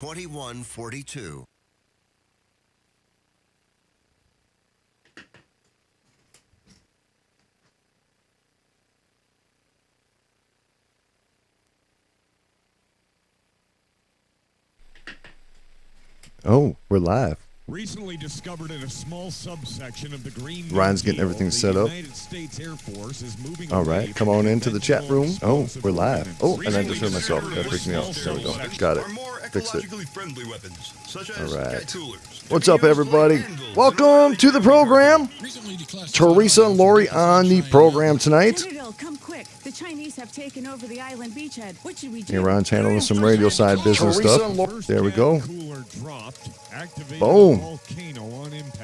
2142. Oh, we're live. Recently discovered in a small subsection of the Green Ryan's getting everything set up. United States Air Force is moving All right, come on into the chat room. Oh, we're live. Oh, and I just heard myself. That freaked me out. There we go. Got it. Fixed it. All right. What's up, everybody? Welcome to the program. Theresa and Laurie on the program tonight. Come quick. The Chinese have taken over the island beachhead. What should we do? Here, Ron's handling some radio side business stuff. There we go. Boom.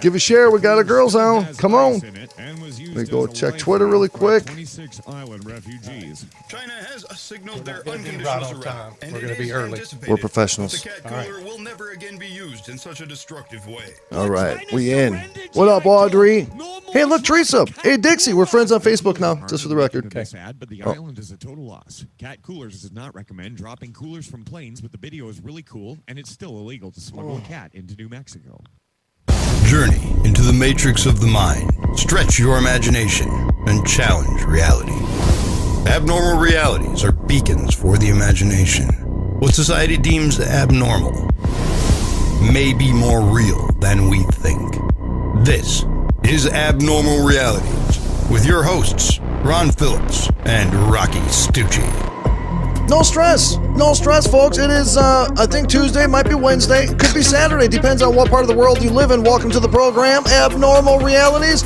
Give a share. We got our girls on. Come on. Let me go check Twitter really quick. China has signaled their unconditional surrender. We're going to be early. We're professionals. The cat cooler will never again be used in such a destructive way. All right, we in. What up, Audrey? Hey, look, Theresa. Hey, Dixie. We're friends on Facebook now, just for the record. Sad, but the island is a total loss. Cat Coolers does not recommend dropping coolers from planes, but the video is really cool, and it's still illegal to smuggle a cat into New Mexico. Journey into the matrix of the mind. Stretch your imagination and challenge reality. Abnormal realities are beacons for the imagination. What society deems abnormal may be more real than we think. This is Abnormal Realities with your hosts, Ron Phillips and Rocci Stucci. No stress, folks. It is, I think Tuesday, might be Wednesday, could be Saturday, depends on what part of the world you live in. Welcome to the program, Abnormal Realities.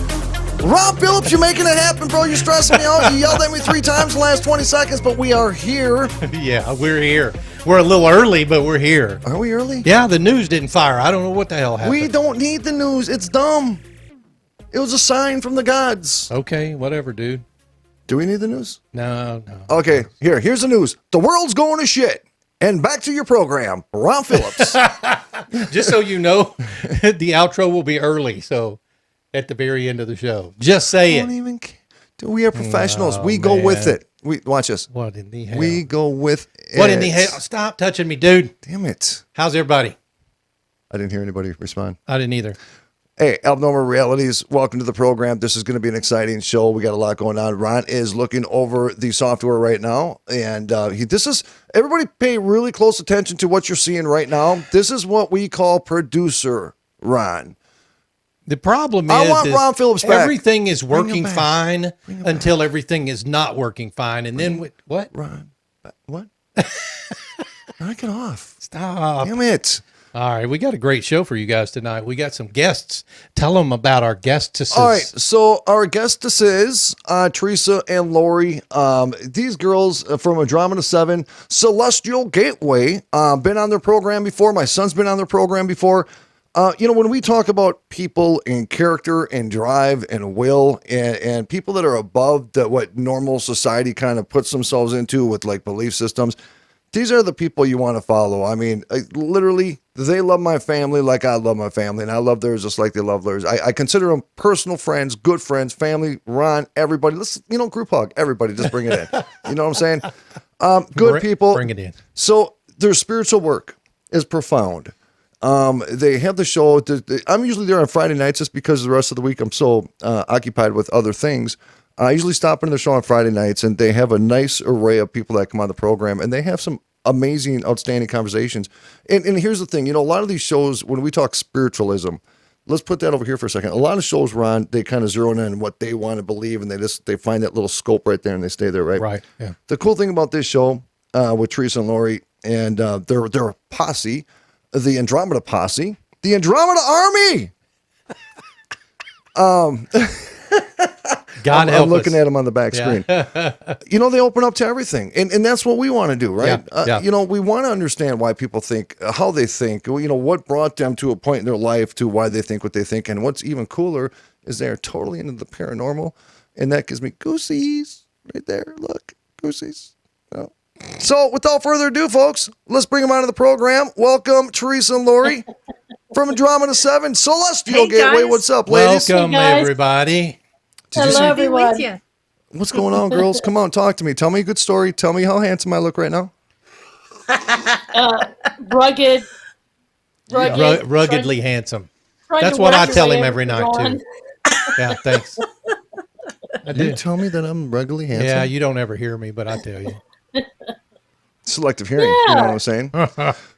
Ron Phillips, you're making it happen, bro. You're stressing me out. You yelled at me 3 times in the last 20 seconds, but we are here. Yeah, we're here. We're a little early, but we're here. Are we early? Yeah, the news didn't fire. I don't know what the hell happened. We don't need the news. It's dumb. It was a sign from the gods. Okay, whatever, dude. Do we need the news? No. Okay, here's the news. The world's going to shit. And back to your program, Ron Phillips. Just so you know, the outro will be early, so at the very end of the show. Just say Don't it. even care. We are professionals. Oh, we go man. with it. Watch this. What in the hell? We go with it. What in the hell? Stop touching me, dude. Damn it. How's everybody? I didn't hear anybody respond. I didn't either. Hey, Abnormal Realities, welcome to the program. This is going to be an exciting show. We got a lot going on. Ron is looking over the software right now, and everybody pay really close attention to what you're seeing right now. This is what we call producer Ron. The problem I is want Ron Phillips back. Everything is working back. fine Bring him until everything is not working fine, and then what? Ron, what? Knock it off. Stop. Damn it. All right, we got a great show for you guys tonight. We got some guests. Tell them about our guests. All right, so our guestesses, Theresa and Laurie, these girls from Andromeda 7, Celestial Gateway, been on their program before. My son's been on their program before. When we talk about people and character and drive and will and people that are above what normal society kind of puts themselves into with like belief systems, these are the people you want to follow. I mean, literally, they love my family like I love my family, and I love theirs just like they love theirs. I consider them personal friends, good friends, family. Ron, everybody, let's group hug everybody. Just bring it in. You know what I'm saying? Good people. Bring it in. So their spiritual work is profound. They have the show. I'm usually there on Friday nights just because the rest of the week I'm so occupied with other things. I usually stop into the show on Friday nights, and they have a nice array of people that come on the program, and they have some amazing, outstanding conversations. And here's the thing, a lot of these shows, when we talk spiritualism, let's put that over here for a second. A lot of shows, Ron, they kind of zero in on what they want to believe, and they find that little scope right there, and they stay there, right? Right, yeah. The cool thing about this show with Theresa and Laurie and their posse, the Andromeda posse, the Andromeda Army. God help I'm looking us. at them on the back screen. They open up to everything. And that's what we want to do, right? Yeah. We want to understand why people think, how they think, what brought them to a point in their life to why they think what they think. And what's even cooler is they're totally into the paranormal. And that gives me goosies right there. Look, goosies. Oh. So without further ado, folks, let's bring them onto the program. Welcome, Theresa and Laurie from Andromeda 7, Celestial Gateway. What's up, ladies? Welcome, everybody. Hello, everyone. What's going on, girls? Come on, talk to me. Tell me a good story. Tell me how handsome I look right now. Rugged, ruggedly handsome. That's what I tell him every night too. Yeah, thanks. You tell me that I'm regularly handsome? Yeah, you don't ever hear me, but I tell you. Selective hearing, you know what I'm saying?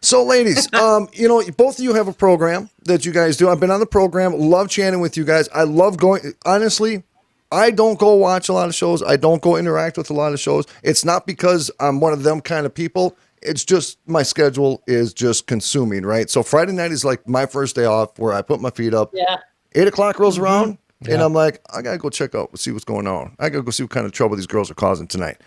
So, ladies, both of you have a program that you guys do. I've been on the program, love chatting with you guys. I love going, honestly, I don't go watch a lot of shows. I don't go interact with a lot of shows. It's not because I'm one of them kind of people. It's just my schedule is just consuming, right? So Friday night is like my first day off where I put my feet up. Yeah. 8 o'clock rolls around, and I'm like, I got to go check out, see what's going on. I got to go see what kind of trouble these girls are causing tonight.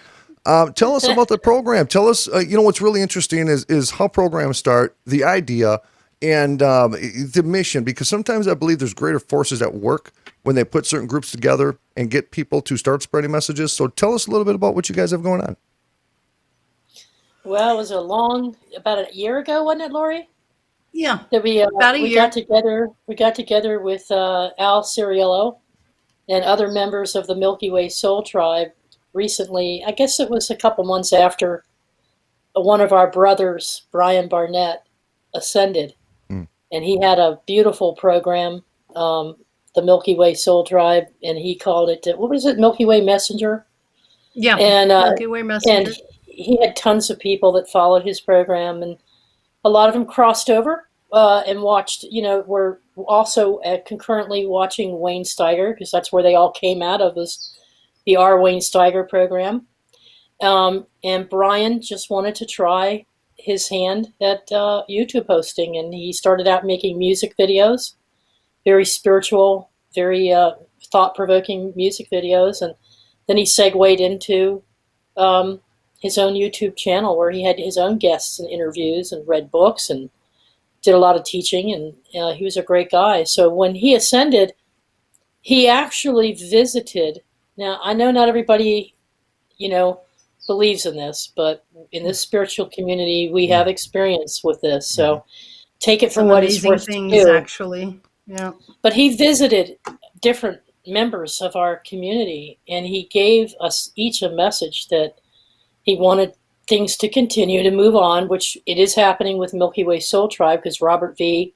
Tell us about the program. Tell us, what's really interesting is how programs start, the idea, and the mission. Because sometimes I believe there's greater forces at work when they put certain groups together and get people to start spreading messages. So tell us a little bit about what you guys have going on. Well, it was about a year ago, wasn't it, Laurie? Yeah, That about a we year. got together. We got together with Al Ciriello and other members of the Milky Way Soul Tribe recently. I guess it was a couple months after one of our brothers, Brian Barnett, ascended, and he had a beautiful program, the Milky Way Soul Tribe, and he called it what was it, Milky Way Messenger? Yeah, And Milky Way Messenger. and he had tons of people that followed his program, and a lot of them crossed over and watched. We're also concurrently watching Wayne Steiger, because that's where they all came out of, was the R. Wayne Steiger program. And Brian just wanted to try his hand at YouTube hosting, and he started out making music videos, very spiritual, very thought-provoking music videos, and then he segued into his own YouTube channel where he had his own guests and interviews and read books and did a lot of teaching, and he was a great guy. So when he ascended, he actually visited. Now, I know not everybody, believes in this, but in this spiritual community, we have experience with this. So take it for Some what it's amazing worth things, to do. actually. Yeah. But he visited different members of our community, and he gave us each a message that he wanted things to continue to move on, which it is happening with Milky Way Soul Tribe, because Robert V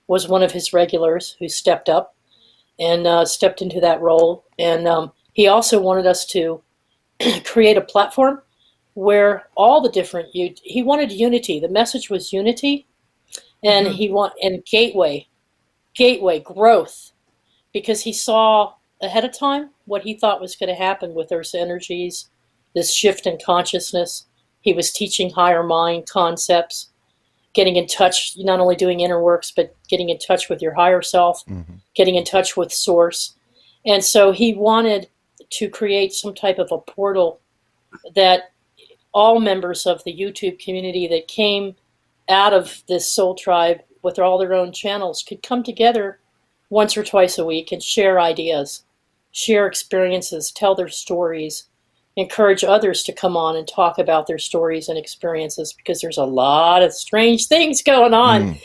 was one of his regulars who stepped up and stepped into that role. And he also wanted us to create a platform where all the different, he wanted unity. The message was unity, and and gateway growth, because he saw ahead of time what he thought was going to happen with Earth's energies, this shift in consciousness. He was teaching higher mind concepts, getting in touch, not only doing inner works, but getting in touch with your higher self, getting in touch with source. And so he wanted to create some type of a portal that all members of the YouTube community that came out of this soul tribe with all their own channels could come together once or twice a week and share ideas, share experiences, tell their stories, encourage others to come on and talk about their stories and experiences, because there's a lot of strange things going on.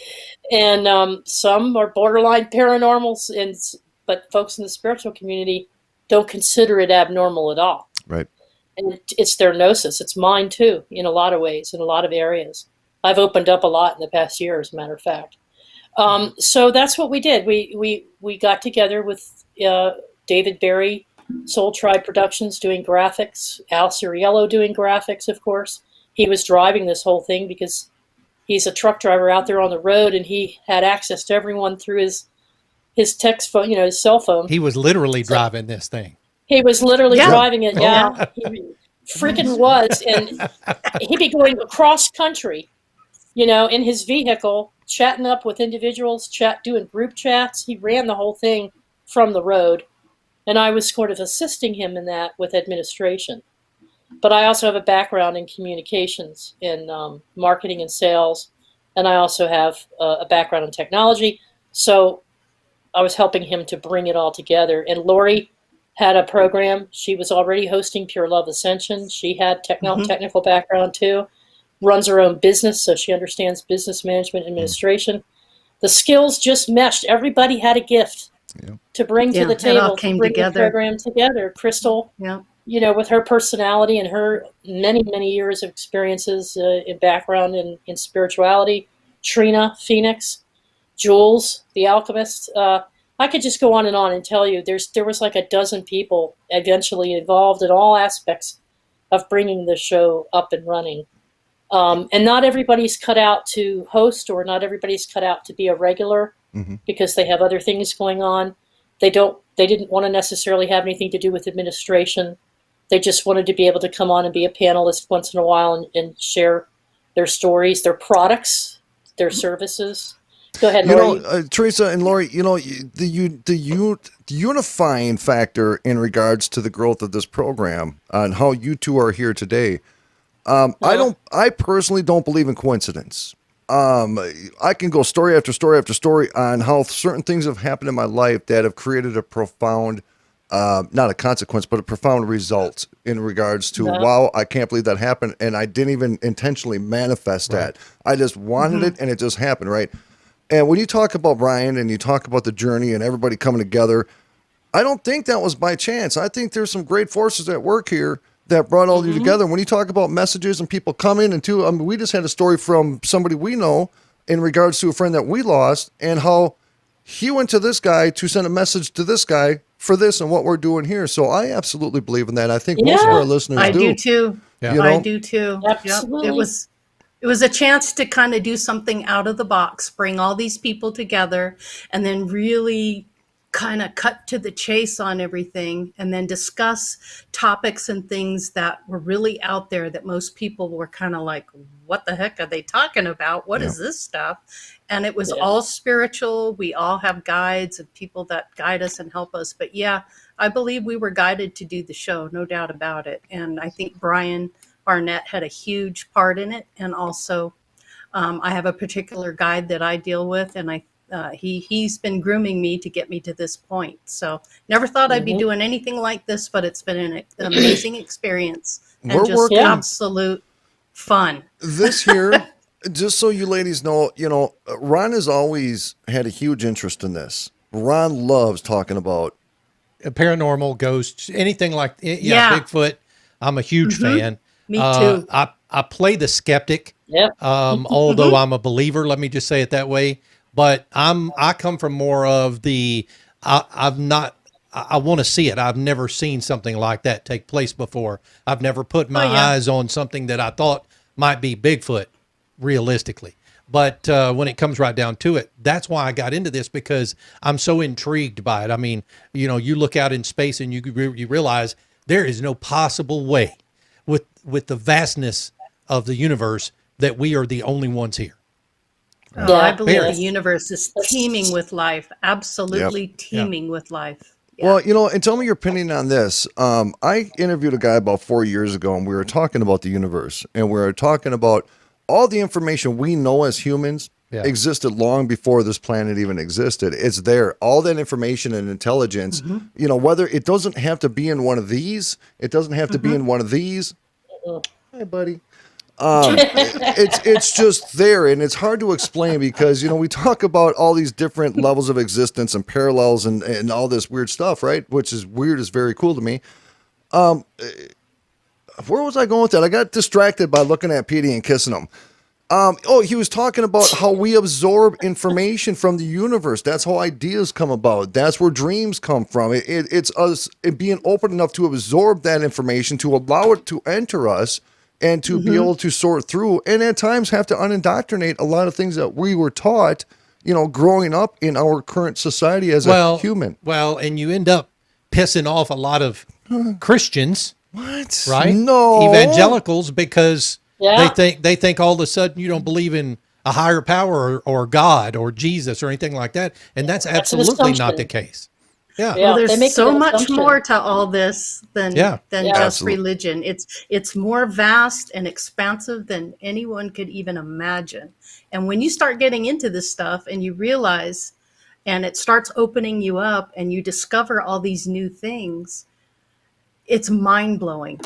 And some are borderline paranormals, but folks in the spiritual community don't consider it abnormal at all. Right. And it's their gnosis. It's mine too, in a lot of ways, in a lot of areas. I've opened up a lot in the past year, as a matter of fact. So that's what we did. We got together with David Berry, Soul Tribe Productions, doing graphics, Al Ciriello doing graphics, of course. He was driving this whole thing because he's a truck driver out there on the road, and he had access to everyone through his text phone, his cell phone. He was literally driving this thing. He was literally driving it. Yeah, he freaking was. And he'd be going across country, in his vehicle, chatting up with individuals, doing group chats. He ran the whole thing from the road. And I was sort of assisting him in that with administration. But I also have a background in communications, in marketing and sales. And I also have a background in technology. So I was helping him to bring it all together. And Laurie had a program. She was already hosting Pure Love Ascension. She had technical background too. Runs her own business, so she understands business management, administration. The skills just meshed. Everybody had a gift to bring to the table, it all came to bring together. the program together. Crystal with her personality and her many, many years of experiences in background in spirituality, Trina, Phoenix, Jules, the alchemist. I could just go on and tell you there was like a dozen people eventually involved in all aspects of bringing the show up and running. And not everybody's cut out to host, or not everybody's cut out to be a regular, because they have other things going on. They didn't want to necessarily have anything to do with administration. They just wanted to be able to come on and be a panelist once in a while and share their stories, their products, their services. Go ahead, Laurie. Theresa and Laurie, the unifying factor in regards to the growth of this program and how you two are here today. I personally don't believe in coincidence. I can go story after story after story on how certain things have happened in my life that have created a profound, not a consequence, but a profound result in regards to, wow, I can't believe that happened. And I didn't even intentionally manifest that. I just wanted it and it just happened, right? And when you talk about Brian and you talk about the journey and everybody coming together, I don't think that was by chance. I think there's some great forces at work here that brought all of you together. When you talk about messages and people coming and we just had a story from somebody we know in regards to a friend that we lost and how he went to this guy to send a message to this guy for this and what we're doing here. So I absolutely believe in that. I think most of our listeners I do too. Yeah. I do too. Absolutely. Yep. It was a chance to kind of do something out of the box, bring all these people together, and then really kind of cut to the chase on everything, and then discuss topics and things that were really out there that most people were kind of like, what the heck are they talking about? What is this stuff? And it was all spiritual. We all have guides and people that guide us and help us. But yeah, I believe we were guided to do the show, no doubt about it. And I think Brian Barnett had a huge part in it. And also I have a particular guide that I deal with, and he's been grooming me to get me to this point. So never thought I'd be doing anything like this, but it's been an amazing experience and We're just working- absolute fun. This year, just so you ladies know, Ron has always had a huge interest in this. Ron loves talking about Paranormal, ghosts, anything like Bigfoot. I'm a huge fan. Me too. I play the skeptic. Yep. Although I'm a believer, let me just say it that way. But I come from more of the I want to see it. I've never seen something like that take place before. I've never put my eyes on something that I thought might be Bigfoot, realistically. But when it comes right down to it, that's why I got into this, because I'm so intrigued by it. I mean, you look out in space and you realize there is no possible way with the vastness of the universe that we are the only ones here. Oh, I believe the universe is teeming with life, absolutely teeming with life. Well, and tell me your opinion on this. I interviewed a guy about 4 years ago, and we were talking about the universe, and we were talking about all the information we know as humans existed long before this planet even existed. It's there. All that information and intelligence, whether it doesn't have to be in one of these, it doesn't have to be in one of these. Hi, buddy. It's just there, and it's hard to explain because we talk about all these different levels of existence and parallels and all this weird stuff, right? Which is weird, is very cool to me. Where was I going with that? I got distracted by looking at Petey and kissing him. He was talking about how we absorb information from the universe. That's how ideas come about. That's where dreams come from. It's us being open enough to absorb that information, to allow it to enter us, and to be able to sort through, and at times have to unindoctrinate a lot of things that we were taught, growing up in our current society as a human. Well, and you end up pissing off a lot of Christians. What? Right? No. Evangelicals, because they think all of a sudden you don't believe in a higher power or God or Jesus or anything like that, and that's absolutely not the case. Well, there's so much more to all this than just religion. It's more vast and expansive than anyone could even imagine. And when you start getting into this stuff and you realize, and it starts opening you up and you discover all these new things, it's mind-blowing.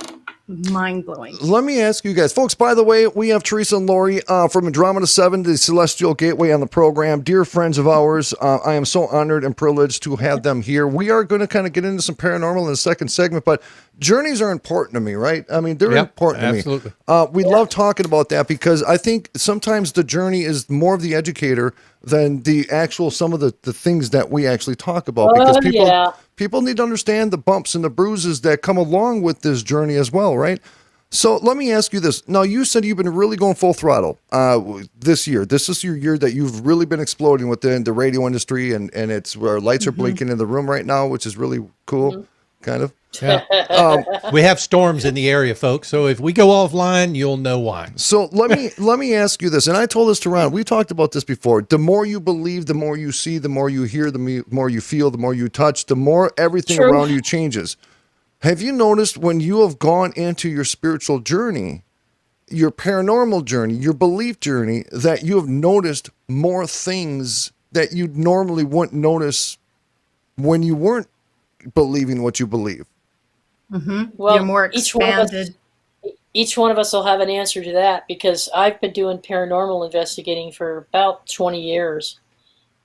Mind-blowing. Let me ask you guys, folks, by the way, we have Theresa and Laurie from Andromeda 7, the Celestial Gateway, on the program. Dear friends of ours, I am so honored and privileged to have them here. We are going to kind of get into some paranormal in the second segment, but journeys are important to me, right? I mean, they're Yep, important to absolutely. me. We love talking about that because I think sometimes the journey is more of the educator than the actual some of the things that we actually talk about. Because Oh, yeah. people need to understand the bumps and the bruises that come along with this journey as well, right? So let me ask you this. Now, you said you've been really going full throttle this year. This is your year that you've really been exploding within the radio industry, and it's where lights are blinking in the room right now, which is really cool, kind of. Yeah. We have storms in the area, folks. So if we go offline, you'll know why. So let me ask you this, and I told this to Ron. We talked about this before. The more you believe, the more you see, the more you hear, the more you feel, the more you touch, the more everything True. around you changes. Have you noticed when you have gone into your spiritual journey, your paranormal journey, your belief journey, that you have noticed more things that you normally wouldn't notice when you weren't believing what you believe? Well, You're more expanded. Each one of us will have an answer to that because I've been doing paranormal investigating for about 20 years.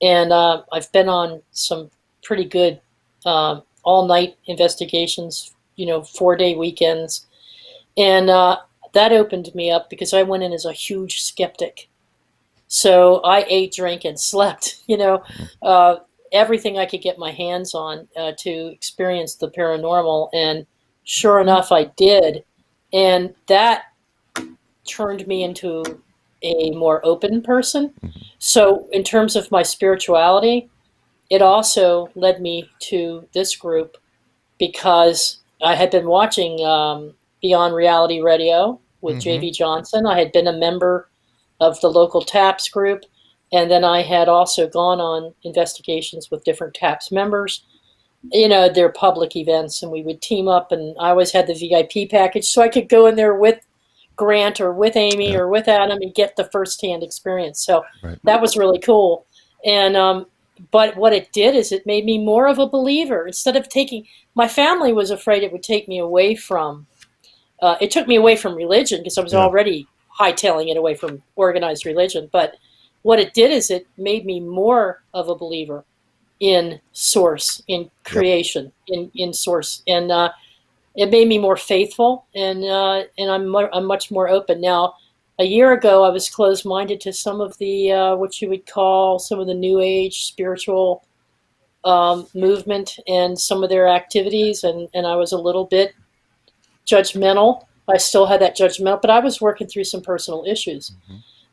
And I've been on some pretty good all-night investigations, 4-day weekends. And that opened me up because I went in as a huge skeptic. So I ate, drank, and slept, everything I could get my hands on to experience the paranormal. And sure enough, I did. And that turned me into a more open person. So in terms of my spirituality, it also led me to this group because I had been watching Beyond Reality Radio with J.V. Johnson. I had been a member of the local TAPS group. And then I had also gone on investigations with different TAPS members. Their public events, and we would team up, and I always had the VIP package so I could go in there with Grant or with Amy or with Adam and get the firsthand experience. So that was really cool. And but what it did is it made me more of a believer. Instead of my family was afraid it would take me away from, it took me away from religion because I was already hightailing it away from organized religion. But what it did is it made me more of a believer in source, in creation, in source. And it made me more faithful, and I'm much more open. Now, a year ago, I was closed-minded to some of the, what you would call some of the New Age spiritual movement and some of their activities, and I was a little bit judgmental. I still had that judgmental, but I was working through some personal issues.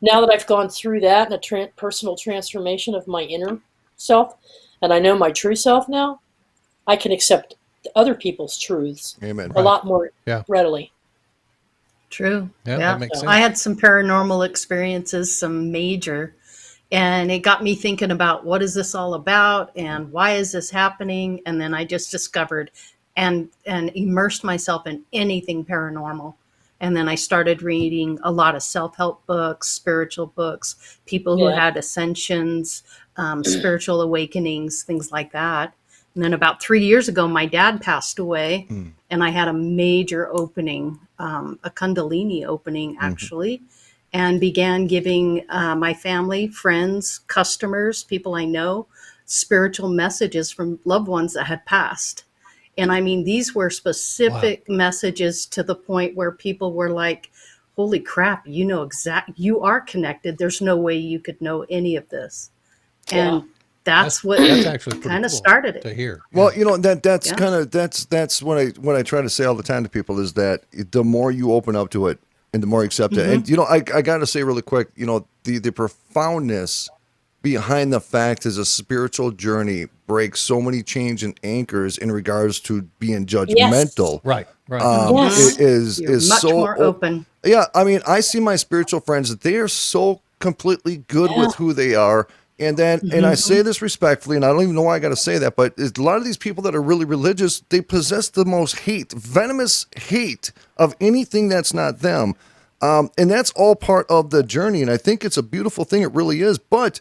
Now that I've gone through that and a personal transformation of my inner self, and I know my true self now, I can accept other people's truths a lot more readily. True. Yeah, that makes sense. I had some paranormal experiences, some major, and it got me thinking about what is this all about and why is this happening? And then I just discovered and immersed myself in anything paranormal. And then I started reading a lot of self-help books, spiritual books, people who had ascensions, spiritual awakenings, things like that. And then about 3 years ago, my dad passed away, and I had a major opening, a Kundalini opening, actually, and began giving my family, friends, customers, people I know, spiritual messages from loved ones that had passed. And I mean, these were specific messages to the point where people were like, holy crap, you are connected. There's no way you could know any of this. And that's actually kind of cool started it to hear. Well, that's kind of that's what I try to say all the time to people is that the more you open up to it and the more you accept it. And I got to say really quick, the profoundness behind the fact is a spiritual journey breaks so many chains and anchors in regards to being judgmental. Right. It is much so more open. Yeah, I mean, I see my spiritual friends that they are so completely good with who they are. And then, and I say this respectfully, and I don't even know why I got to say that, but a lot of these people that are really religious, they possess the most venomous hate of anything that's not them. And that's all part of the journey. And I think it's a beautiful thing. It really is. But,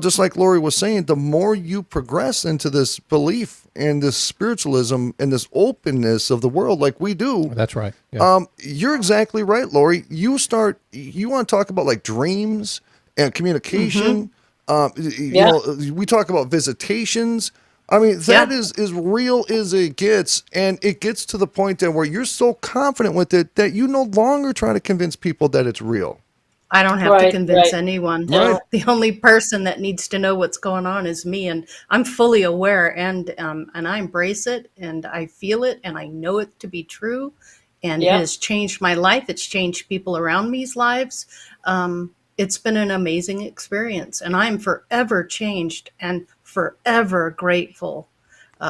just like Laurie was saying, the more you progress into this belief and this spiritualism and this openness of the world like we do. That's right. Yeah. You're exactly right, Laurie. You want to talk about like dreams and communication. We talk about visitations. I mean, that Yeah. is as real as it gets, and it gets to the point that where you're so confident with it that you no longer try to convince people that it's real. I don't have to Right, convince right. anyone. Right. The only person that needs to know what's going on is me, and I'm fully aware, and I embrace it, and I feel it, and I know it to be true, and it Yeah. has changed my life. It's changed people around me's lives. It's been an amazing experience, and I'm forever changed and forever grateful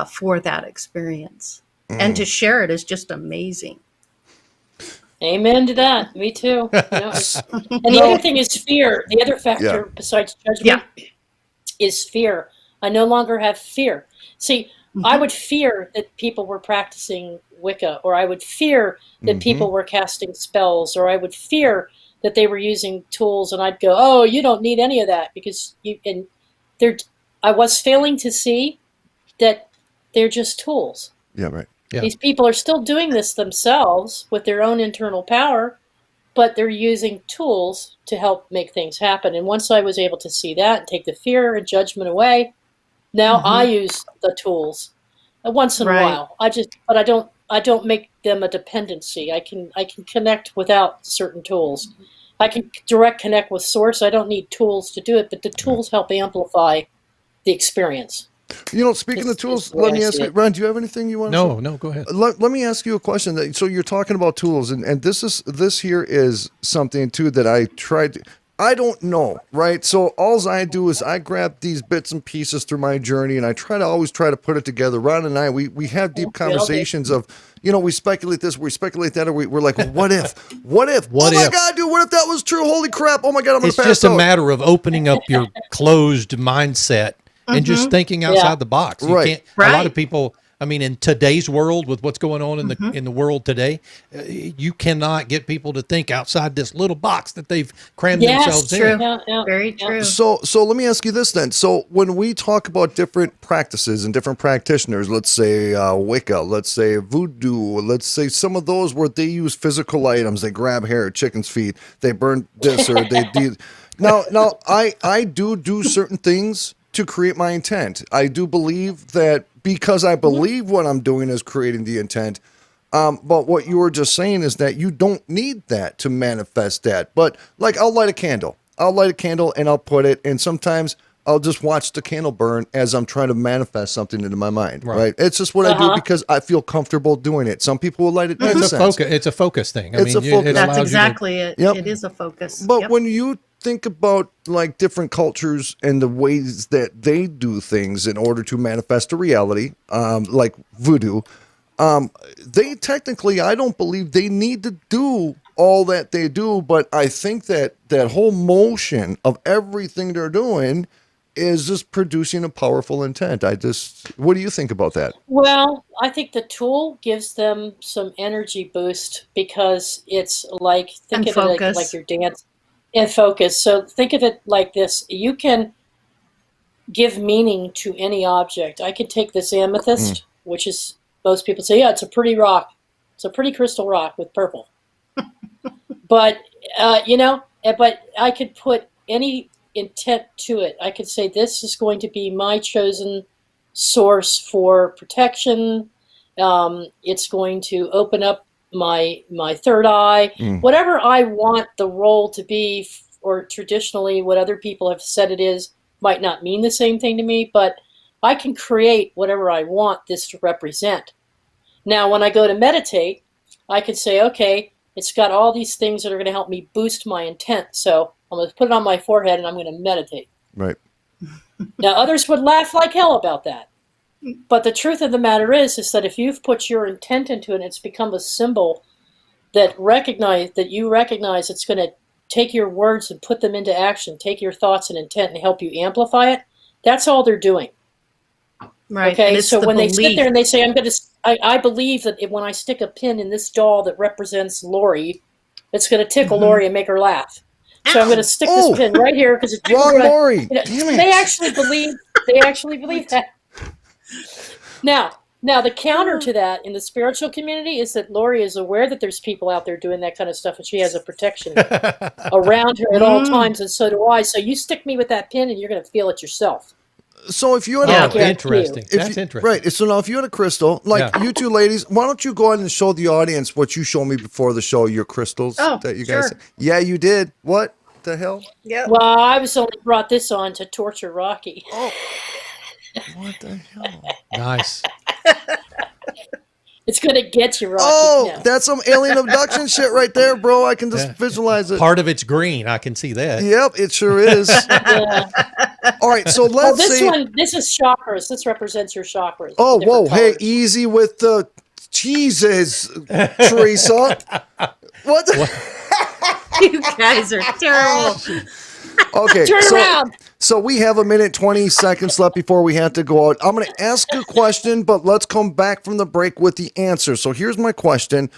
for that experience. And to share it is just amazing. Amen to that. Me too. And the other thing is fear. The other factor besides judgment is fear. I no longer have fear. See, I would fear that people were practicing Wicca, or I would fear that people were casting spells, or I would fear that they were using tools, and I'd go, "Oh, you don't need any of that," because I was failing to see that they're just tools. Yeah, right. Yeah. These people are still doing this themselves with their own internal power, but they're using tools to help make things happen. And once I was able to see that and take the fear and judgment away, now I use the tools once in a Right. while. But I don't make them a dependency. I can connect without certain tools. I can direct connect with source. I don't need tools to do it, but the tools help amplify the experience. You know, speaking of tools, let me ask you, Ron, do you have anything you want to say? No, go ahead. Let me ask you a question. So you're talking about tools, and this here is something too that I tried. I don't know, right? So all I do is I grab these bits and pieces through my journey, and I always try to put it together. Ron and I, we have deep conversations of, we speculate this, we speculate that, or we're like, well, what if? What if? What oh my if? God, dude, what if that was true? Holy crap! Oh my God, I'm gonna It's pass just a out. matter of opening up your closed mindset and just thinking outside the box. You Right. can't. A Right. lot of people. I mean, in today's world, with what's going on in the world today, you cannot get people to think outside this little box that they've crammed themselves true. in. Very true. So let me ask you this then. So when we talk about different practices and different practitioners, let's say Wicca, let's say voodoo, let's say some of those where they use physical items, they grab hair, chicken's feet, they burn this, or they do. Now I do certain things to create my intent. I do believe that because I believe what I'm doing is creating the intent. But what you were just saying is that you don't need that to manifest that. But like, I'll light a candle and I'll put it, and sometimes I'll just watch the candle burn as I'm trying to manifest something into my mind. Right? It's just what I do because I feel comfortable doing it. Some people will light it. It's a focus. It's a focus thing. It's a focus. That's allows you to- exactly it. Yep. It is a focus. But when you think about like different cultures and the ways that they do things in order to manifest a reality, like voodoo, they technically, I don't believe they need to do all that they do, but I think that that whole motion of everything they're doing is just producing a powerful intent. What do you think about that? Well, I think the tool gives them some energy boost because it's like, think And of it focus. like your dance and focus. So think of it like this. You can give meaning to any object. I can take this amethyst, which is, most people say, yeah, it's a pretty rock. It's a pretty crystal rock with purple. But, but I could put any intent to it. I could say this is going to be my chosen source for protection. It's going to open up my third eye. Whatever I want the role to be, or traditionally what other people have said it is, might not mean the same thing to me, but I can create whatever I want this to represent. Now, when I go to meditate, I can say, okay, it's got all these things that are going to help me boost my intent. So I'm going to put it on my forehead and I'm going to meditate. Right. Now, others would laugh like hell about that. But the truth of the matter is that if you've put your intent into it and it's become a symbol that you recognize it's going to take your words and put them into action, take your thoughts and intent and help you amplify it, that's all they're doing. Right. Okay, And it's so the when they belief. sit there and they say, I believe that when I stick a pin in this doll that represents Laurie, it's going to tickle Laurie and make her laugh. So I'm going to stick this pin right here because it's Wrong Laurie. Damn it. They actually believe that. Now the counter to that in the spiritual community is that Laurie is aware that there's people out there doing that kind of stuff, and she has a protection around her at all times, and so do I. So you stick me with that pin, and you're going to feel it yourself. So if you had Yeah. a, Yeah. Interesting. if That's you- interesting. right. So now if you had a crystal, like Yeah. you two ladies, why don't you go ahead and show the audience what you showed me before the show, your crystals Oh, that you guys. sure. Yeah, you did. What the hell? Yeah. Well, I was only brought this on to torture Rocky. Oh, what the hell? Nice. It's going to get you, Rocky. Oh, No. that's some alien abduction shit right there, bro. I can just Yeah. visualize it. Part of it's green. I can see that. Yep, it sure is. Yeah. All right, so Oh, let's this see. one, this is chakras. This represents your chakras. Oh, different whoa, hey, colors. easy with the cheeses, Theresa. What? You guys are terrible. Okay, Turn around. so we have a minute 20 seconds left before we have to go out. I'm going to ask a question, but let's come back from the break with the answer. So here's my question.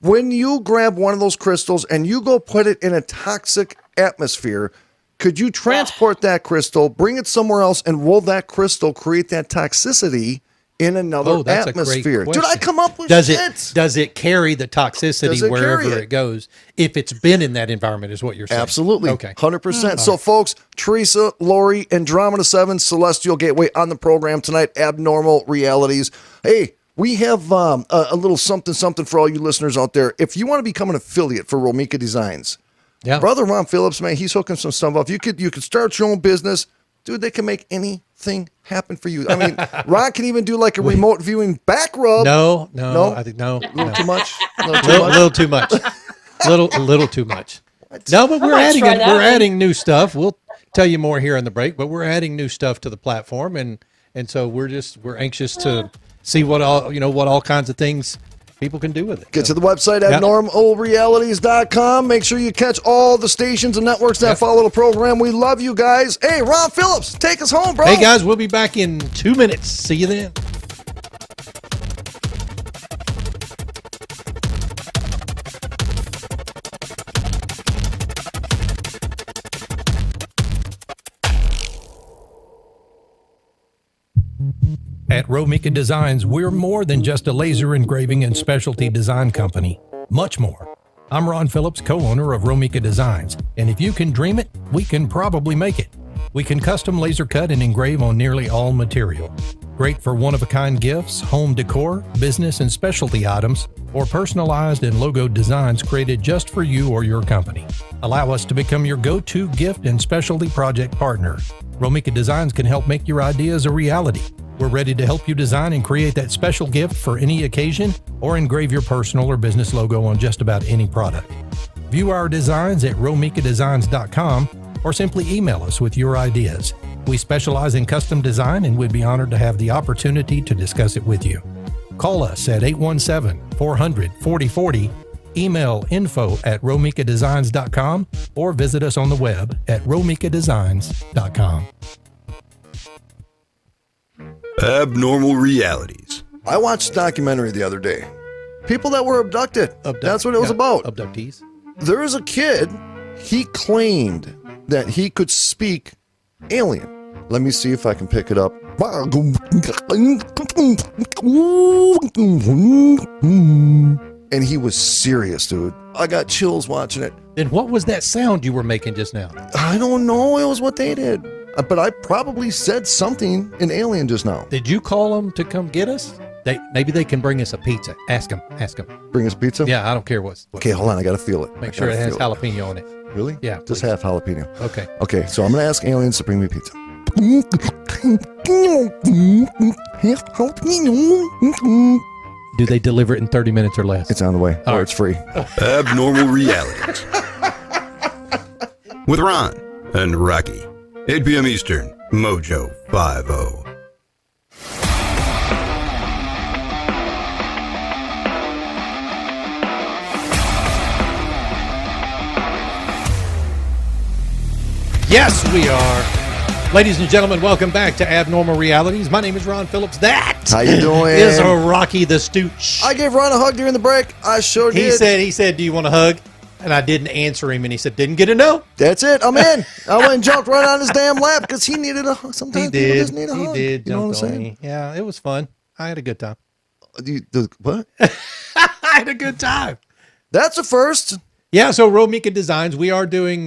When you grab one of those crystals and you go put it in a toxic atmosphere, could you transport that crystal, bring it somewhere else, and will that crystal create that toxicity in another Oh, that's a great atmosphere? Did I question. come up with Does shit? does it carry the toxicity Does it wherever carry it? it goes? If it's been in that environment, is what you're saying? Absolutely. Okay. 100%. So, folks, Theresa, Laurie, Andromeda 7, Celestial Gateway on the program tonight, Abnormal Realities. Hey, we have a little something for all you listeners out there. If you want to become an affiliate for Romika Designs, Yeah. Brother Ron Phillips, man, he's hooking some stuff up. You could start your own business. Dude, they can make anything happen for you. I mean, Ron can even do like a remote viewing back rub. No. No? I think no. A little too much? A little too Little, much? little too much. little too much. No, but we're might adding try that we're one. adding new stuff. We'll tell you more here in the break, but we're adding new stuff to the platform, and so we're anxious to see what all kinds of things people can do with it. Get to the website Yep. at normalrealities.com. Make sure you catch all the stations and networks that follow the program. We love you guys. Hey, Ron Phillips, take us home, bro. Hey guys, we'll be back in 2 minutes. See you then. At Romika Designs, we're more than just a laser engraving and specialty design company. Much more. I'm Ron Phillips, co-owner of Romika Designs, and if you can dream it, we can probably make it. We can custom laser cut and engrave on nearly all material. Great for one-of-a-kind gifts, home decor, business and specialty items, or personalized and logo designs created just for you or your company. Allow us to become your go-to gift and specialty project partner. Romika Designs can help make your ideas a reality. We're ready to help you design and create that special gift for any occasion or engrave your personal or business logo on just about any product. View our designs at romikadesigns.com or simply email us with your ideas. We specialize in custom design and we'd be honored to have the opportunity to discuss it with you. Call us at 817-400-4040, email info@romikadesigns.com, or visit us on the web at romikadesigns.com. Abnormal Realities. I watched a documentary the other day. People that were abducted. That's what it was about. Abductees. There is a kid, he claimed that he could speak alien. Let me see if I can pick it up. And he was serious, dude. I got chills watching it. Then what was that sound you were making just now? I don't know. It was what they did. But I probably said something in alien just now. Did you call them to come get us? Maybe they can bring us a pizza. Ask them. Bring us pizza? Yeah, I don't care what. Okay, hold on. I got to feel it. Make sure it has jalapeno on it. Really? Yeah, Just please. half jalapeno. Okay. Okay, so I'm going to ask aliens to bring me pizza. Do they deliver it in 30 minutes or less? It's on the way, or right. it's free. Abnormal Realities. With Ron and Rocky. 8 p.m. Eastern, Mojo 50. Yes, we are. Ladies and gentlemen, welcome back to Abnormal Realities. My name is Ron Phillips. That How you doing? is a Rocky the Stucci. I gave Ron a hug during the break. I sure did. He said, do you want a hug? And I didn't answer him, and he said, didn't get a no. That's it. I'm in. I went and jumped right on his damn lap because he needed a hug. Sometimes He people did. just need a He hug. did. You know what I'm Jumped on saying? me. Yeah, it was fun. I had a good time. What? I had a good time. That's a first. Yeah, so Romika Designs, we are doing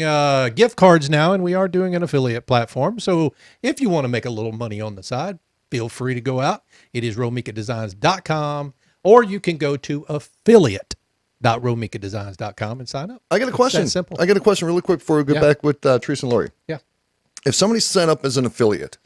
gift cards now, and we are doing an affiliate platform. So if you want to make a little money on the side, feel free to go out. It is romikadesigns.com, or you can go to affiliate.romikadesigns.com and sign up. I got a question. It's that simple. I got a question really quick before we get back with Theresa and Laurie. Yeah. If somebody set up as an affiliate,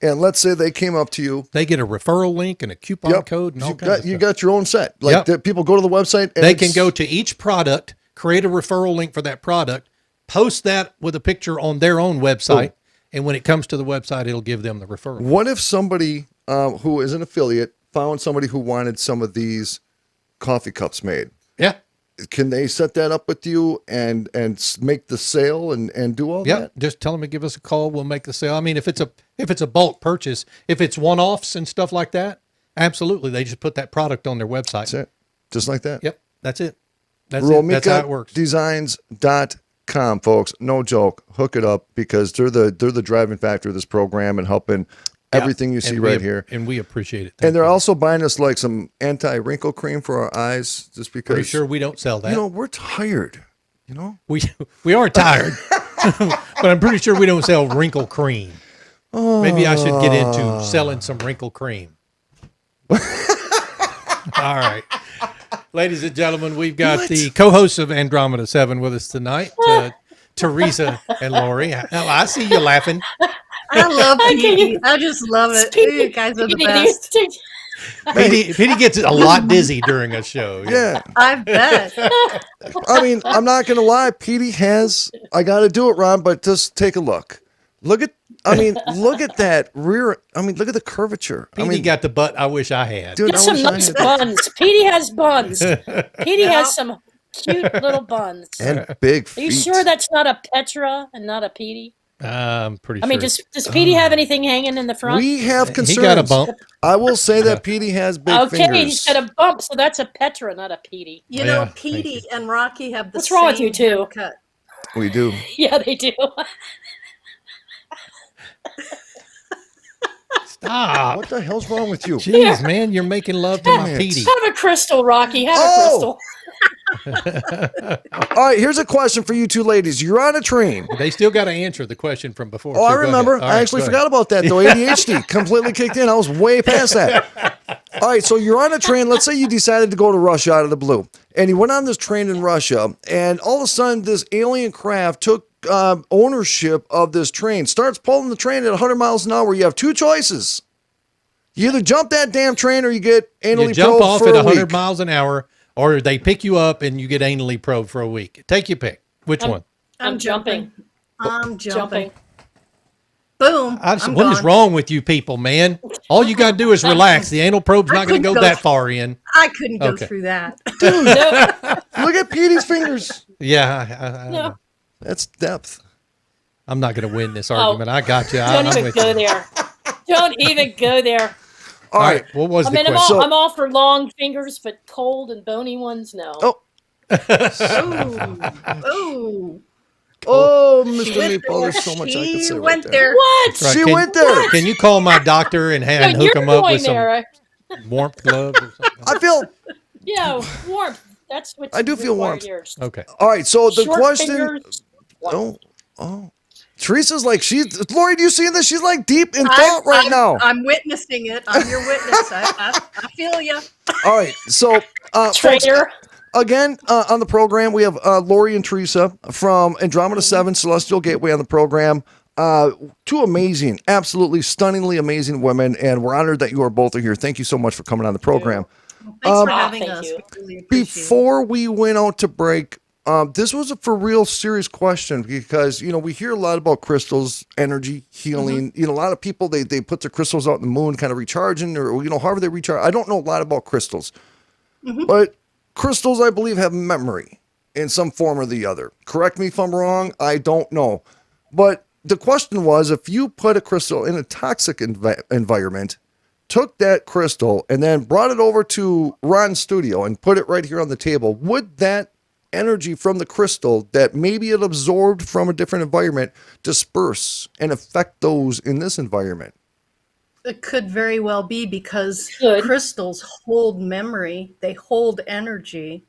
and let's say they came up to you, they get a referral link and a coupon code and all kinds of stuff. You got your own set. Like people go to the website. And they can go to each product, create a referral link for that product, post that with a picture on their own website, and when it comes to the website, it'll give them the referral. What if somebody who is an affiliate found somebody who wanted some of these coffee cups made? Yeah. Can they set that up with you and make the sale and do all that? Just tell them to give us a call. We'll make the sale. I mean, if it's a bulk purchase, if it's one-offs and stuff like that, absolutely. They just put that product on their website. That's it. Just like that. Yep. That's it. That's it. That's how it works. RomikaDesigns.com, folks. No joke. Hook it up because they're the driving factor of this program and helping everything you see right here. And we appreciate it. And they're also buying us like some anti-wrinkle cream for our eyes just because. Pretty sure we don't sell that. You know, we're tired. You know? We are tired. But I'm pretty sure we don't sell wrinkle cream. Maybe I should get into selling some wrinkle cream. All right. Ladies and gentlemen, we've got the co-hosts of Andromeda 7 with us tonight, Theresa and Laurie. I see you laughing. I love Petey. I just love it. You guys are the best. Petey gets a lot dizzy during a show. Yeah. I bet. I mean, I'm not going to lie. Petey has, I got to do it, Ron, but just take a look. Look at that rear. I mean, look at the curvature. Petey got the butt I wish I had. Dude, Get some nice buns. Petey has buns. Petey has some cute little buns. And big feet. Are you sure that's not a Petra and not a Petey? I'm pretty sure. I mean, does Petey have anything hanging in the front? We have concerns. He got a bump. I will say that Petey has big fingers. Okay, he's got a bump, so that's a Petra, not a Petey. You know, Petey and Rocky have the What's wrong with same you two? haircut. We do. Yeah, they do. Stop. What the hell's wrong with you? Jeez, man, you're making love to my Petey. Have a crystal, Rocky. Have a crystal. All right, here's a question for you two ladies. You're on a train. They still got to answer the question from before. Oh, I remember. I actually forgot about that, though. ADHD completely kicked in. I was way past that. All right, so you're on a train. Let's say you decided to go to Russia out of the blue. And you went on this train in Russia, and all of a sudden, this alien craft took ownership of this train, starts pulling the train at 100 miles an hour. You have two choices. You either jump that damn train or you get anally jump probed off for at a 100 week. miles an hour, or they pick you up and you get anally probed for a week. Take your pick. Which one? I'm jumping. I'm jumping. Boom. What is wrong with you people, man? All you got to do is relax. The anal probe's not going to go that far in. I couldn't go through that. Dude, look at Petey's fingers. Yeah. I know. That's depth. I'm not going to win this argument. I got you. Don't even go there. Don't even go there. All right. What was the I'm question? I'm all for long fingers, but cold and bony ones, no. Oh, Mr. Meatball, there's so much I could say. Went there. What? Right. She went there. Can you call my doctor and hook him up with some warmth gloves or something? I feel. Yeah, warmth. That's what I do feel warmth. Okay. All right. So the Short question. fingers. Teresa's like, Laurie, do you see this? She's like deep in thought right now. I'm witnessing it. I'm your witness. I feel you. All right. So, folks, again, on the program, we have Laurie and Theresa from Andromeda 7 Celestial Gateway on the program. Two amazing, absolutely stunningly amazing women, and we're honored that you are both here. Thank you so much for coming on the program. Thanks for having us. We really appreciate Before we went out to break, this was a for real serious question because, we hear a lot about crystals, energy, healing. A lot of people, they put their crystals out in the moon kind of recharging or, however they recharge. I don't know a lot about crystals, but crystals, I believe, have memory in some form or the other. Correct me if I'm wrong. I don't know. But the question was, if you put a crystal in a toxic environment, took that crystal and then brought it over to Ron's studio and put it right here on the table, would that energy from the crystal that maybe it absorbed from a different environment disperse and affect those in this environment? It could very well be because crystals hold memory. They hold energy.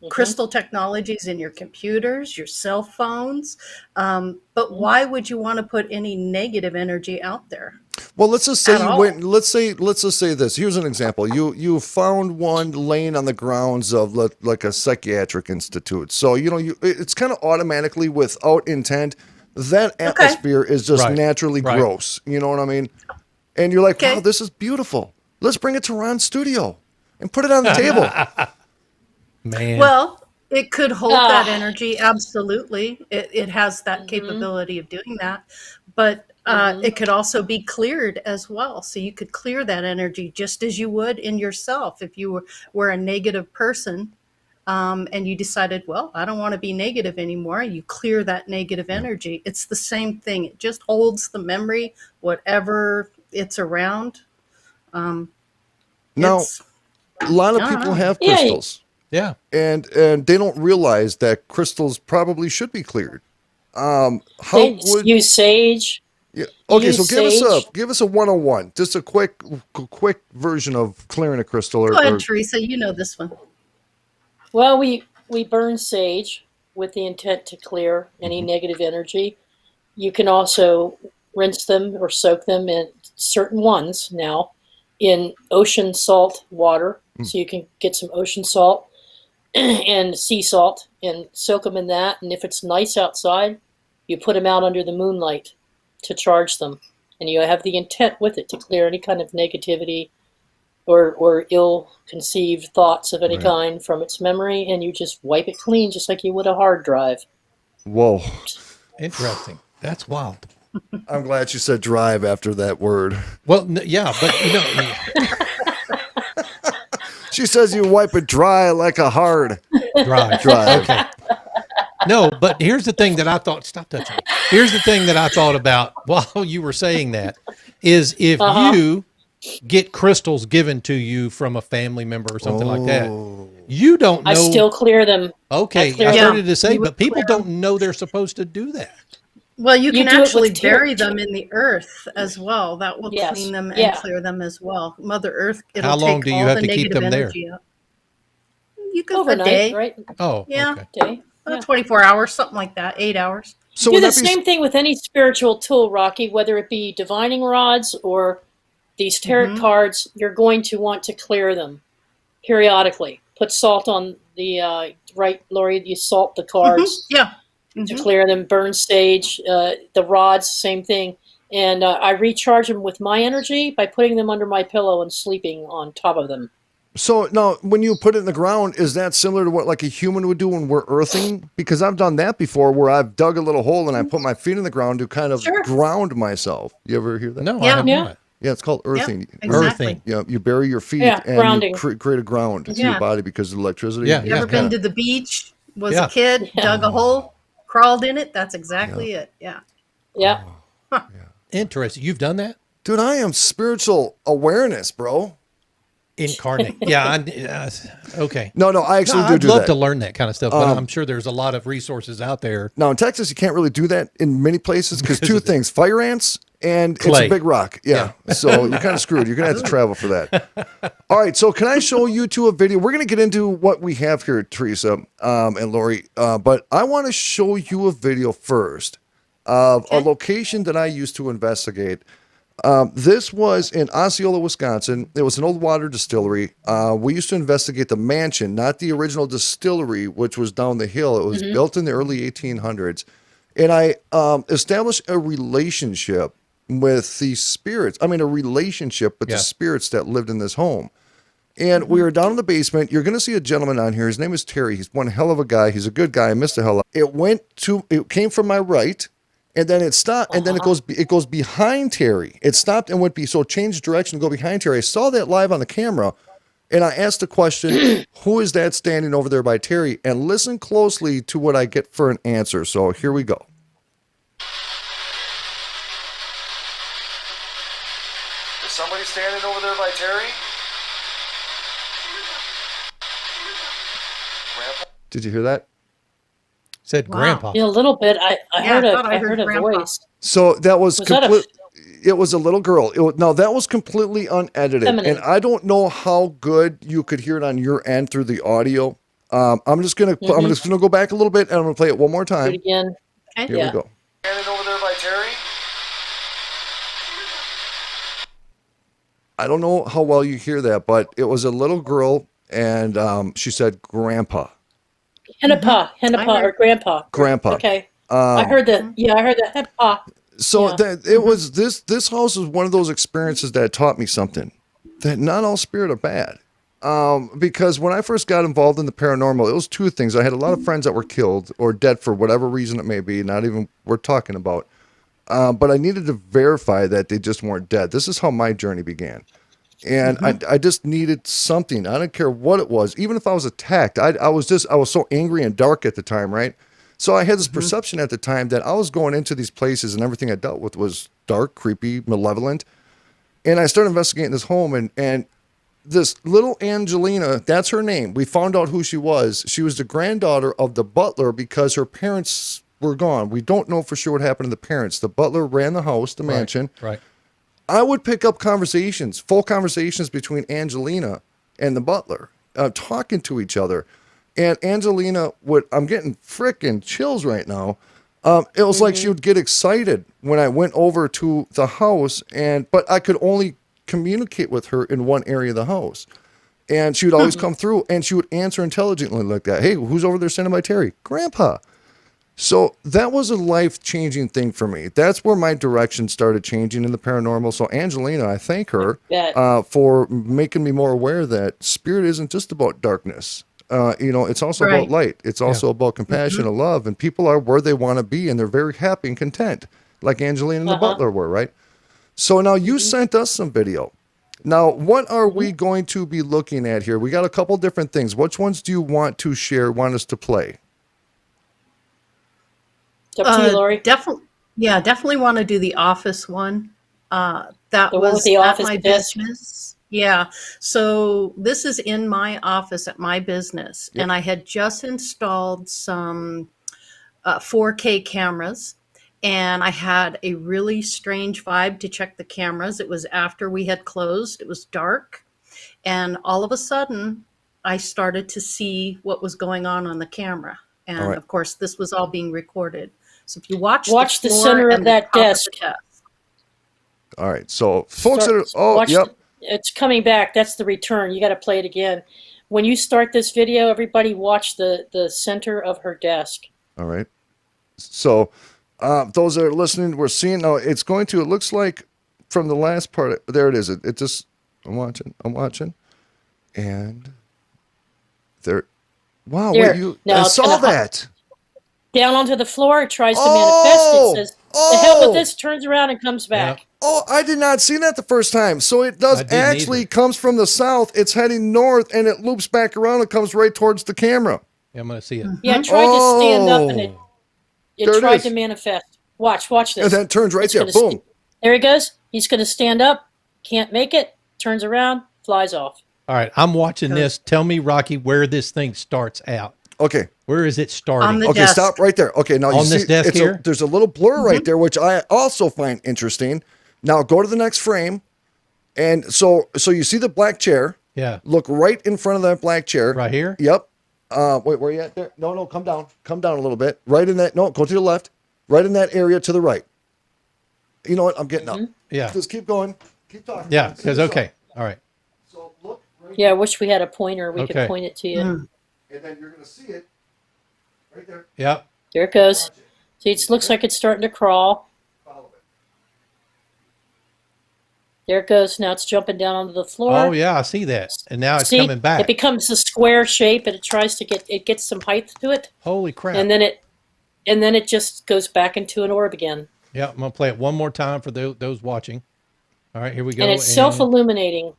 crystal technologies in your computers, your cell phones. But why would you want to put any negative energy out there? Well, let's just say At you all. went. Let's just say this. Here's an example. You found one laying on the grounds of like a psychiatric institute. So it's kind of automatically without intent. That atmosphere is just naturally gross. You know what I mean? And you're like, wow, this is beautiful. Let's bring it to Ron's studio and put it on the table. Man. Well, it could hold that energy. Absolutely. It has that capability of doing that. But it could also be cleared as well. So you could clear that energy just as you would in yourself. If you were a negative person and you decided, well, I don't want to be negative anymore, you clear that negative energy. It's the same thing. It just holds the memory, whatever it's around. Now, a lot of people have crystals. Yeah. And they don't realize that crystals probably should be cleared. Use sage. Yeah. Okay, Use so give us a 101. Just a quick version of clearing a crystal. Go ahead, Theresa. You know this one. Well, we burn sage with the intent to clear any negative energy. You can also rinse them or soak them in certain ones now in ocean salt water. So you can get some ocean salt and sea salt and soak them in that. And if it's nice outside, you put them out under the moonlight to charge them. And you have the intent with it to clear any kind of negativity or ill-conceived thoughts of any kind from its memory. And you just wipe it clean just like you would a hard drive. Whoa. Interesting. That's wild. I'm glad you said drive after that word. Well, yeah, but she says you wipe it dry like a hard drive. Okay. No, but here's the thing that I thought. Stop touching me. Here's the thing that I thought about while you were saying that is if you get crystals given to you from a family member or something like that, you don't know. I still clear them. Okay, I started to say, but people don't know they're supposed to do that. Well, you can actually bury them in the earth as well. That will clean them and clear them as well. Mother Earth, it'll How long take do you all have the to keep negative them there? energy out. You can Overnight, a day, right? Oh, yeah, okay. Day. 24 hours, something like that, 8 hours. So do the same thing with any spiritual tool, Rocky, whether it be divining rods or these tarot cards. You're going to want to clear them periodically. Put salt on the Laurie. You salt the cards. To clear them. Burn sage. The rods, same thing. And I recharge them with my energy by putting them under my pillow and sleeping on top of them. So now, when you put it in the ground, is that similar to what like a human would do when we're earthing? Because I've done that before, where I've dug a little hole and I put my feet in the ground to kind of ground myself. You ever hear that? No, I have not. Yeah, it's called earthing. Yeah, exactly. Earthing. Yeah, you bury your feet and grounding. you create a ground to your body because of electricity. Yeah, You ever been to the beach? Was a kid, dug a hole, crawled in it? That's exactly it. Yeah. Yeah. Interesting. You've done that? Dude, I am spiritual awareness, bro. Incarnate. Yeah. Okay. No, I actually I'd do love that. to learn that kind of stuff, but I'm sure there's a lot of resources out there. Now, in Texas, you can't really do that in many places because two things, fire ants and Clay. it's a big rock. Yeah. So you're kind of screwed. You're going to have to travel for that. All right. So can I show you two a video? We're going to get into what we have here, Theresa and Laurie, but I want to show you a video first of a location that I used to investigate. This was in Osceola, Wisconsin. It was an old water distillery. We used to investigate the mansion, not the original distillery, which was down the hill. It was built in the early 1800s. And I established a relationship with the spirits. I mean, a relationship with the spirits that lived in this home. And we were down in the basement. You're going to see a gentleman on here. His name is Terry. He's one hell of a guy. He's a good guy. I missed the hell out. It came from my right. And then it stopped, and then it goes behind Terry. It stopped and so it changed direction to go behind Terry. I saw that live on the camera, and I asked the question, who is that standing over there by Terry? And listen closely to what I get for an answer. So here we go. Is somebody standing over there by Terry? Grandpa? Did you hear that? Said Grandpa. Yeah, a little bit. I heard a Grandpa. voice. So that was that it was a little girl. Now that was completely unedited. Feminine. And I don't know how good you could hear it on your end through the audio. I'm just gonna go back a little bit, and I'm gonna play it one more Do it time. again. Okay. Here we go. Standing over there by Terry. I don't know how well you hear that, but it was a little girl, and she said, "Grandpa." Hennepa, or grandpa. Grandpa. Okay. I heard that. Yeah, I heard that. Hennepa. So Yeah. that it was this house was one of those experiences that taught me something, that not all spirit are bad. Because when I first got involved in the paranormal, it was two things. I had a lot of friends that were killed or dead for whatever reason it may be, not even we're talking about. But I needed to verify that they just weren't dead. This is how my journey began. And I just needed something. I don't care what it was. Even if I was attacked, I was so angry and dark at the time, right? So I had this perception at the time that I was going into these places and everything I dealt with was dark, creepy, malevolent. And I started investigating this home, and this little Angelina, that's her name. We found out who she was. She was the granddaughter of the butler because her parents were gone. We don't know for sure what happened to the parents. The butler ran the house, the mansion. Right. I would pick up conversations, full conversations between Angelina and the butler, talking to each other. And Angelina I'm getting freaking chills right now. It was like she would get excited when I went over to the house, but I could only communicate with her in one area of the house. And she would always come through, and she would answer intelligently like that. Hey, who's over there standing by Terry? Grandpa. So that was a life-changing thing for me. That's where my direction started changing in the paranormal. So Angelina, I thank her for making me more aware that spirit isn't just about darkness. It's also about light. It's also about compassion and love. And people are where they want to be, and they're very happy and content, like Angelina and the butler were, right? So now you sent us some video. Now, what are we going to be looking at here? We got a couple different things. Which ones do you want to share, want us to play? It's up to you, Laurie. Definitely want to do the office one. That The one was with the at office my desk? business. Yeah. So this is in my office at my business, and I had just installed some 4K cameras, and I had a really strange vibe to check the cameras. It was after we had closed. It was dark, and all of a sudden, I started to see what was going on the camera. And of course, this was all being recorded. So if you watch the floor center of and the that top desk. the desk. All right. So folks It's coming back. That's the return. You got to play it again. When you start this video, everybody watch the center of her desk. All right. So those that are listening, we're seeing now it looks like from the last part, there it is. It just, I'm watching. And there, wow, I saw that. Down onto the floor, it tries to manifest. It says, the hell with this, turns around and comes back. Yeah. Oh, I did not see that the first time. So it does actually comes from the south. It's heading north and it loops back around and comes right towards the camera. Yeah, I'm going to see it. Yeah, it tried to stand up and it tried to manifest. Watch this. And then it turns right there. Boom. There he goes. He's going to stand up. Can't make it. Turns around. Flies off. All right, I'm watching this. Tell me, Rocky, where this thing starts out. Okay. Where is it starting? On the Okay, desk. stop right there. Okay, now On you this see desk here? there's a little blur right there, which I also find interesting. Now go to the next frame. And so you see the black chair. Yeah. Look right in front of that black chair. Right here? Yep. Wait, where are you at there? No, come down. Come down a little bit. Right in that, no, go to the left. Right in that area to the right. You know what? I'm getting up. Yeah. Just keep going. Keep talking. Yeah, because, okay. All right. So look right Yeah, I wish we had a pointer. We could Okay. point it to you. and then you're going to see it right there. Yep. There it goes. See, it looks like it's starting to crawl. Follow it. There it goes. Now it's jumping down onto the floor. Oh, yeah, I see that. And now it's See, coming back. it becomes a square shape, and it tries to gets some height to it, Holy crap. and then it just goes back into an orb again. Yeah, I'm going to play it one more time for those watching. All right, here we go. And it's self-illuminating.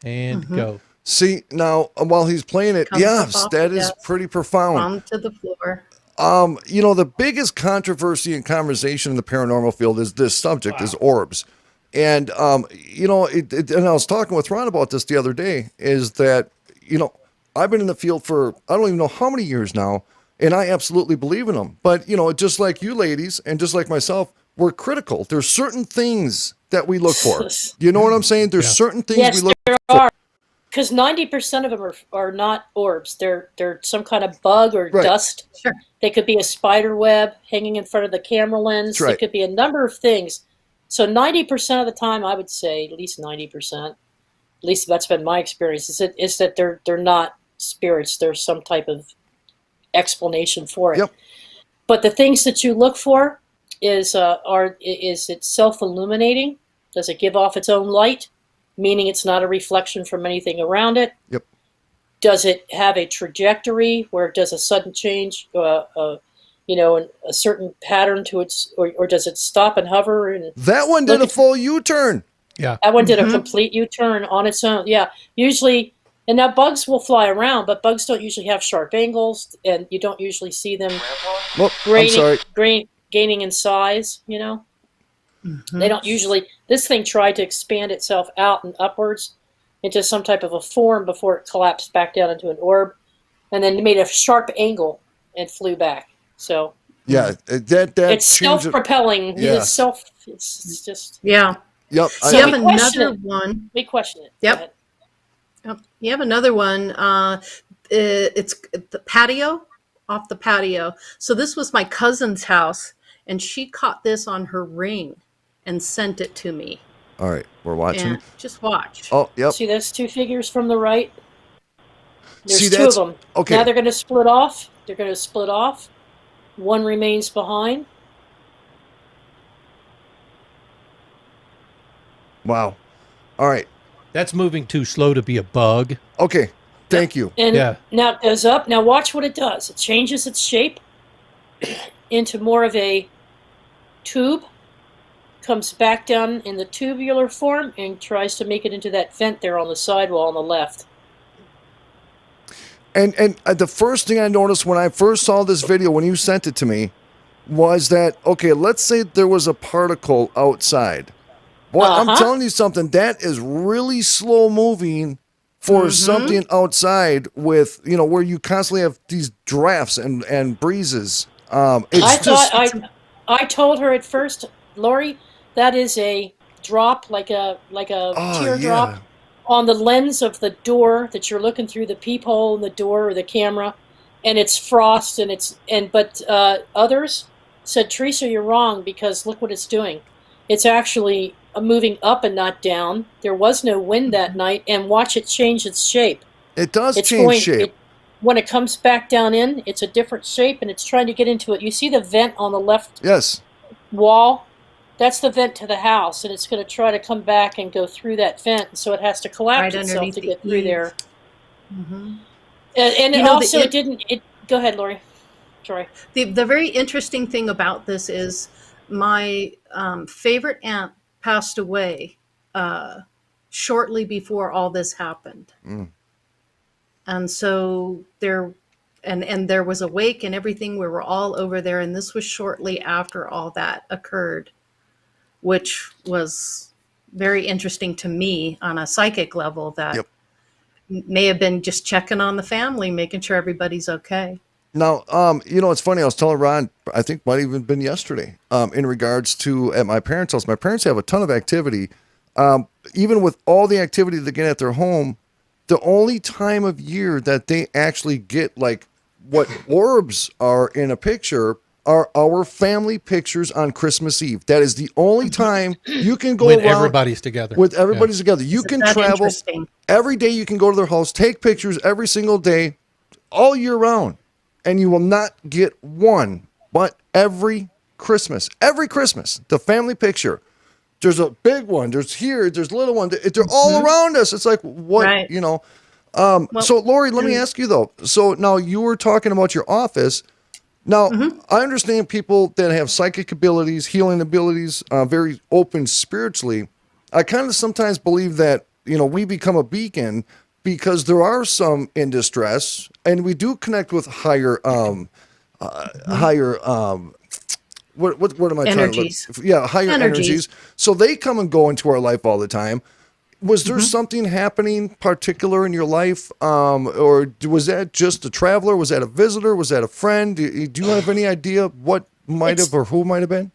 And go. See, now while he's playing it, Comes yes, up off that the is desk. pretty profound. Onto the floor. The biggest controversy and conversation in the paranormal field is this subject, is orbs. And, and I was talking with Ron about this the other day, is that, I've been in the field for, I don't even know how many years now, and I absolutely believe in them. But, just like you ladies and just like myself, we're critical. There's certain things that we look for. You know what I'm saying? There's certain things Yes, we look there for. are. because 90% of them are not orbs. They're some kind of bug or Right. dust. Sure. They could be a spider web hanging in front of the camera lens. That's right. It could be a number of things. So 90% of the time, I would say at least 90%. At least that's been my experience. Is that they're not spirits. There's some type of explanation for it. Yep. But the things that you look for is it self-illuminating? Does it give off its own light, meaning it's not a reflection from anything around it? Yep. Does it have a trajectory where it does a sudden change, a certain pattern to its, or does it stop and hover? And That one did a full U-turn. Yeah. that one did a complete U-turn on its own. Yeah, usually. And now bugs will fly around, but bugs don't usually have sharp angles, and you don't usually see them Oh, I'm sorry. gaining in size, you know? They don't usually... This thing tried to expand itself out and upwards into some type of a form before it collapsed back down into an orb, and then made a sharp angle and flew back. So... Yeah, that it's changed it. self-propelling. Yes. It's just... Yeah. Yep. So you have we question another it. one. We question it. Yep. Go ahead. Yep. You have another one. It's the patio, off the patio. So this was my cousin's house, and she caught this on her ring and sent it to me. All right, we're watching. And just watch. Oh, yep. See those two figures from the right? There's See, two of that's- them. okay. Now they're going to split off. They're going to split off. One remains behind. Wow. All right. That's moving too slow to be a bug. Okay. Thank you. And Yeah. now it goes up. Now watch what it does. It changes its shape into more of a tube, comes back down in the tubular form, and tries to make it into that vent there on the sidewall on the left. And the first thing I noticed when I first saw this video, when you sent it to me, was that, okay, let's say there was a particle outside. Boy, I'm telling you something, that is really slow moving for something outside with, where you constantly have these drafts and breezes. I told her at first, Laurie, that is a drop, like a teardrop on the lens of the door that you're looking through, the peephole in the door or the camera, and it's frost, but others said, Theresa, you're wrong, because look what it's doing. It's actually moving up and not down. There was no wind that night, and watch it change its shape. It does change shape. When it comes back down in, it's a different shape, and it's trying to get into it. You see the vent on the left wall? That's the vent to the house, and it's going to try to come back and go through that vent, so it has to collapse Right itself underneath to the get through eave. there. Mm-hmm. And You know, also, it didn't... Go ahead, Laurie. Sorry. The very interesting thing about this is my favorite aunt passed away shortly before all this happened. And so there was a wake and everything. We were all over there, and this was shortly after all that occurred, which was very interesting to me on a psychic level, that may have been just checking on the family, making sure everybody's okay. Now, it's funny. I was telling Ron, I think might even been yesterday, in regards to at my parents' house. My parents have a ton of activity. Even with all the activity they get at their home, the only time of year that they actually get like what orbs are in a picture are our family pictures on Christmas Eve. That is the only time you can go When around everybody's together. With everybody's together. You can Isn't that travel interesting? every day. You can go to their house, take pictures every single day, all year round. And you will not get one, but every Christmas, the family picture, there's a big one, there's a little one, they're all around us. It's like, what, Right. So Laurie, let me ask you though. So now you were talking about your office. Now, I understand people that have psychic abilities, healing abilities, very open spiritually. I kind of sometimes believe that, we become a beacon because there are some in distress, and we do connect with higher, what am I Energies. trying to look? Yeah, higher energies. So they come and go into our life all the time. Was there something happening particular in your life, or was that just a traveler? Was that a visitor? Was that a friend? Do you have any idea what might have or who might have been?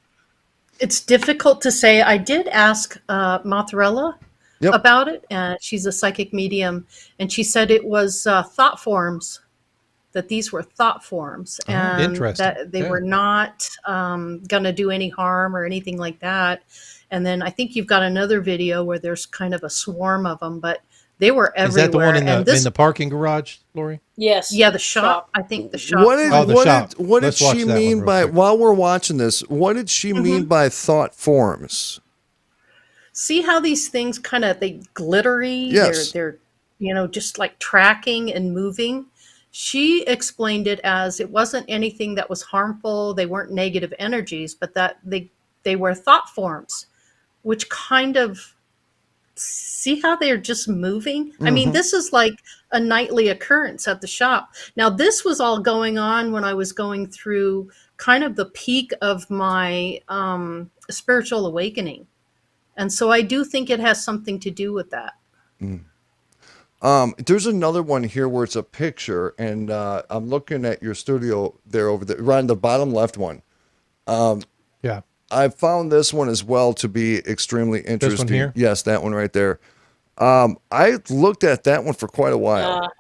It's difficult to say. I did ask Mozzarella Yep. about it. And she's a psychic medium, and she said it was thought forms. That these were thought forms, and interesting. that they Yeah. were not going to do any harm or anything like that. And then I think you've got another video where there's kind of a swarm of them, but they were everywhere. Is that the one and in the parking garage, Laurie? Yes. Yeah, the shop. I think the shop. What did, Oh, the shop. what did Let's watch she that one mean real by, quick. while we're watching this, what did she mean by thought forms? See how these things kind of, they glittery? Yes. They're just like tracking and moving. She explained it as it wasn't anything that was harmful. They weren't negative energies, but that they were thought forms, which kind of, see how they're just moving? I mean, this is like a nightly occurrence at the shop. Now, this was all going on when I was going through kind of the peak of my spiritual awakening. And so I do think it has something to do with that. There's another one here where it's a picture, and I'm looking at your studio there over there, right on the bottom left one. Yeah. I found this one as well to be extremely interesting. here? Yes, that one right there. I looked at that one for quite a while.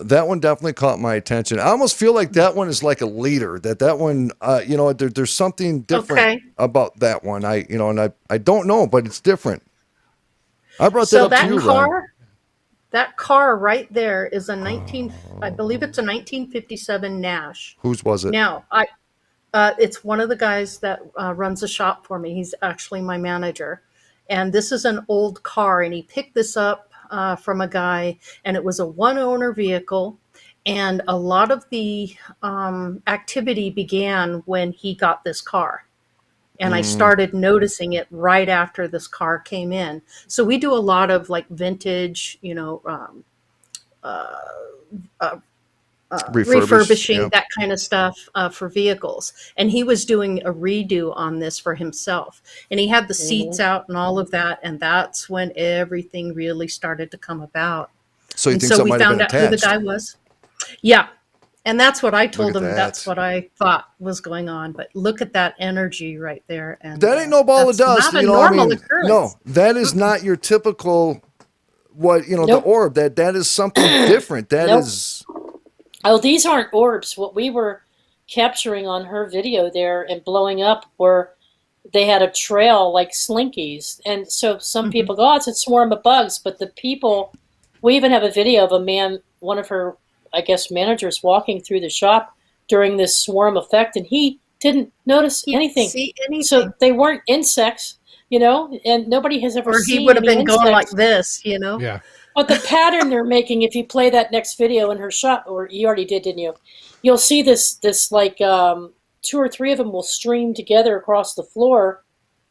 That one definitely caught my attention. I almost feel like that one is like a leader. That one, there's something different about that one. I don't know, but it's different. I brought that up to you, Ron. That car right there is I believe it's a 1957 Nash. Whose was it? Now, it's one of the guys that runs a shop for me. He's actually my manager. And this is an old car, and he picked this up from a guy, and it was a one-owner vehicle. And a lot of the activity began when he got this car. And I started noticing it right after this car came in. So we do a lot of like vintage, refurbishing, that kind of stuff for vehicles. And he was doing a redo on this for himself. And he had the seats out and all of that. And that's when everything really started to come about. So you and think so that we might have found been out who the attached? guy was. Yeah. And that's what I told Look him. at That's that. what I thought was going on. But look at that energy right there. And That ain't no ball of that's dust. not a You know what I normal mean? occurrence. No, that is not your typical, the orb. That is something different. That is. Oh, these aren't orbs. What we were capturing on her video there and blowing up were, they had a trail like slinkies. And so some people go, oh, it's a swarm of bugs. But the people, we even have a video of a man, one of her, I guess, managers walking through the shop during this swarm effect, and he didn't notice anything. See anything. So they weren't insects, and nobody has ever Or seen he would have any been going like insects. this, Yeah. But the pattern they're making, if you play that next video in her shop, or you already did, didn't you? You'll see this like 2 or 3 of them will stream together across the floor,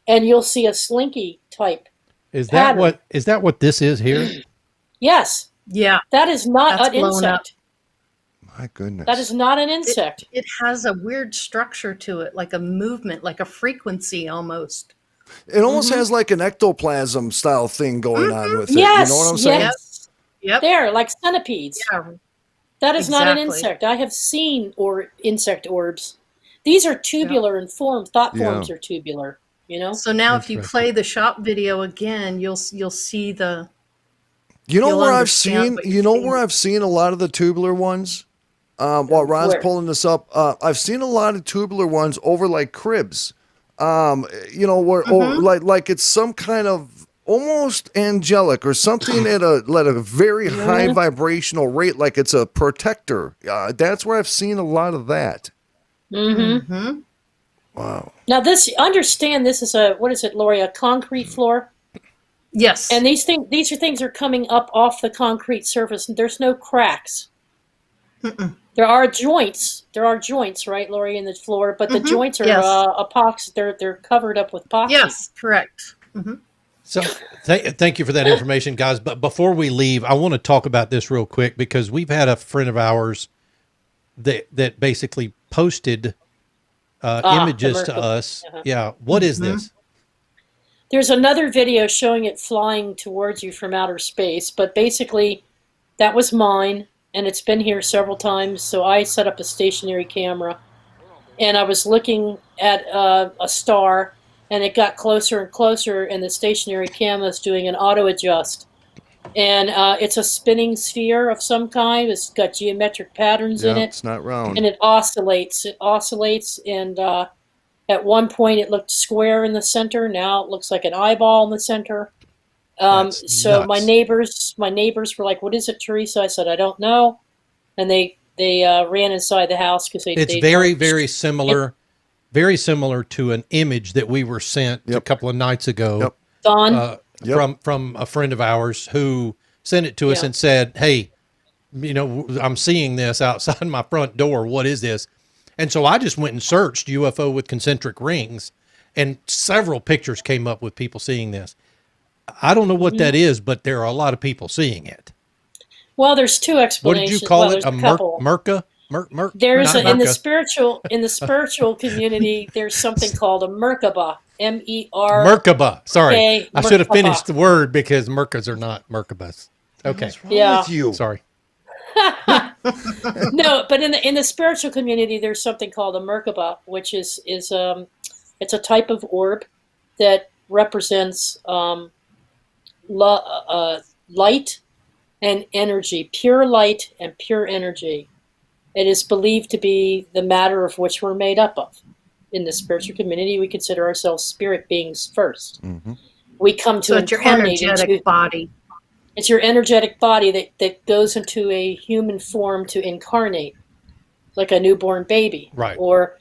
and you'll see a slinky type. Is pattern. that what this is here? Yes. Yeah. That is not That's an blown up. insect. My goodness. That is not an insect. It has a weird structure to it, like a movement, like a frequency almost. It almost has like an ectoplasm style thing going on with it. Yes. You know what I'm saying? Yes. Yep. They're like centipedes. Yeah. That is not an Exactly. insect. I have seen insect orbs. These are tubular in form. Thought forms are tubular. So now, if you play the shop video again, you'll see the. You know You'll where I've understand seen? what You you're know seeing. where I've seen a lot of the tubular ones. While Ron's Where? pulling this up, I've seen a lot of tubular ones over like cribs. Where or like it's some kind of almost angelic or something at a very high vibrational rate, like it's a protector. That's where I've seen a lot of that. Mm-hmm. Wow. Now understand this is what is it, Laurie? A concrete floor. Yes. And these things are coming up off the concrete surface, and there's no cracks. There are joints. There are joints, right, Laurie, in the floor, but the joints are epoxy. They're covered up with epoxy. Yes, correct. So thank you for that information, guys. But before we leave, I want to talk about this real quick because we've had a friend of ours that basically posted images to us. Yeah. What is this? There's another video showing it flying towards you from outer space, but basically that was mine, and it's been here several times, so I set up a stationary camera, and I was looking at a star, and it got closer and closer, and the stationary camera is doing an auto adjust. And it's a spinning sphere of some kind. It's got geometric patterns in it. It's not round. And it oscillates. And at one point it looked square in the center. Now it looks like an eyeball in the center. So nuts. my neighbors were like, "What is it, Theresa?" I said, "I don't know." And they ran inside the house because It's very similar, very similar to an image that we were sent a couple of nights ago. Don. From a friend of ours who sent it to us and said, "Hey, I'm seeing this outside my front door. What is this?" And so I just went and searched UFO with concentric rings, and several pictures came up with people seeing this. I don't know what that is, but there are a lot of people seeing it. Well, there's two explanations. What did you call it? A Merca? There's in the spiritual community. There's something called a Merkaba. M-E-R. Merkaba. Sorry, I should have Merkaba. finished the word because Merkas are not Merkabas. Okay. With you? Sorry. No, but in the spiritual community, there's something called a Merkaba, which is it's a type of orb that represents light and energy, pure light and pure energy. It is believed to be the matter of which we're made up of. In the spiritual community, we consider ourselves spirit beings first. Mm-hmm. We come to it's your incarnate energetic body. It's your energetic body that goes into a human form to incarnate, like a newborn baby. Right. Or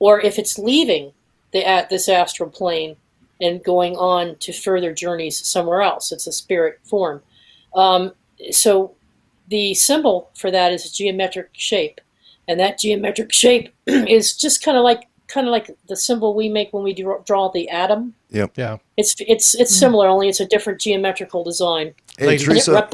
if it's leaving this astral plane and going on to further journeys somewhere else, it's a spirit form. So the symbol for that is a geometric shape, and that geometric shape is just kind of like the symbol we make when we draw the atom. Yep. Yeah. It's similar, only it's a different geometrical design. Hey, Theresa.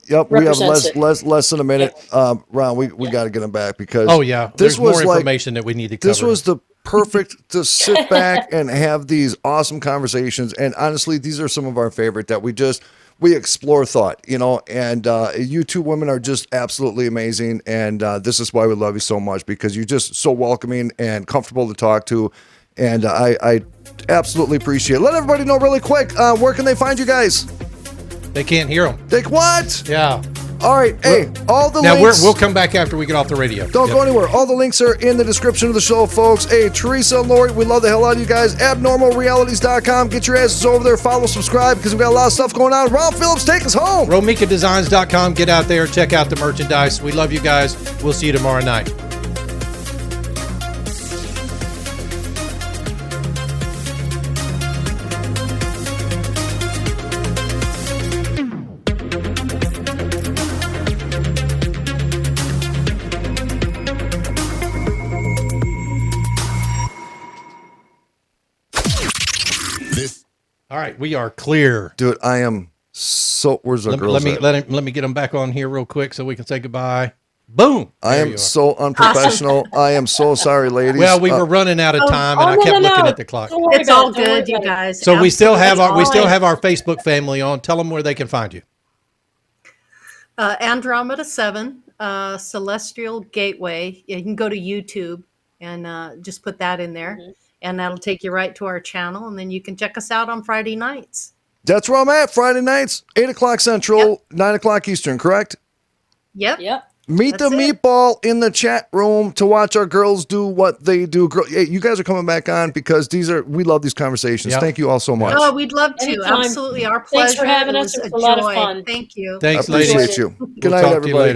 Yep, we have less than a minute. Ron, we got to get him back because there's more information that we need to cover. This was the perfect to sit back and have these awesome conversations. And honestly, these are some of our favorite that we explore thought, and you two women are just absolutely amazing. And this is why we love you so much, because you're just so welcoming and comfortable to talk to. And I absolutely appreciate it. Let everybody know really quick, where can they find you guys? They can't hear them. What? Yeah. All right. Hey, all the now links. we'll come back after we get off the radio. Don't go anywhere. All the links are in the description of the show, folks. Hey, Theresa and Laurie, we love the hell out of you guys. AbnormalRealities.com. Get your asses over there. Follow, subscribe, because we've got a lot of stuff going on. Ron Phillips, take us home. RomikaDesigns.com. Get out there. Check out the merchandise. We love you guys. We'll see you tomorrow night. All right, we are clear. Dude, I am so... Where's our girls at? Let me get them back on here real quick so we can say goodbye. Boom! I am so unprofessional. I am so sorry, ladies. Well, we were running out of time, and I kept looking at the clock. It's all good, you guys. So we still have our Facebook family on. Tell them where they can find you. Andromeda 7, Celestial Gateway. You can go to YouTube and just put that in there. Mm-hmm. And that'll take you right to our channel. And then you can check us out on Friday nights. That's where I'm at. Friday nights, 8 o'clock Central, 9 o'clock Eastern, correct? Yep. Meet the meatball in the chat room to watch our girls do what they do. Hey, you guys are coming back on because we love these conversations. Thank you all so much. Oh, we'd love to. Anytime. Absolutely. Our pleasure. Thanks for having us. It's a lot of fun. Thank you. Thanks, I appreciate ladies. you. Good We'll night, talk to you everybody. later.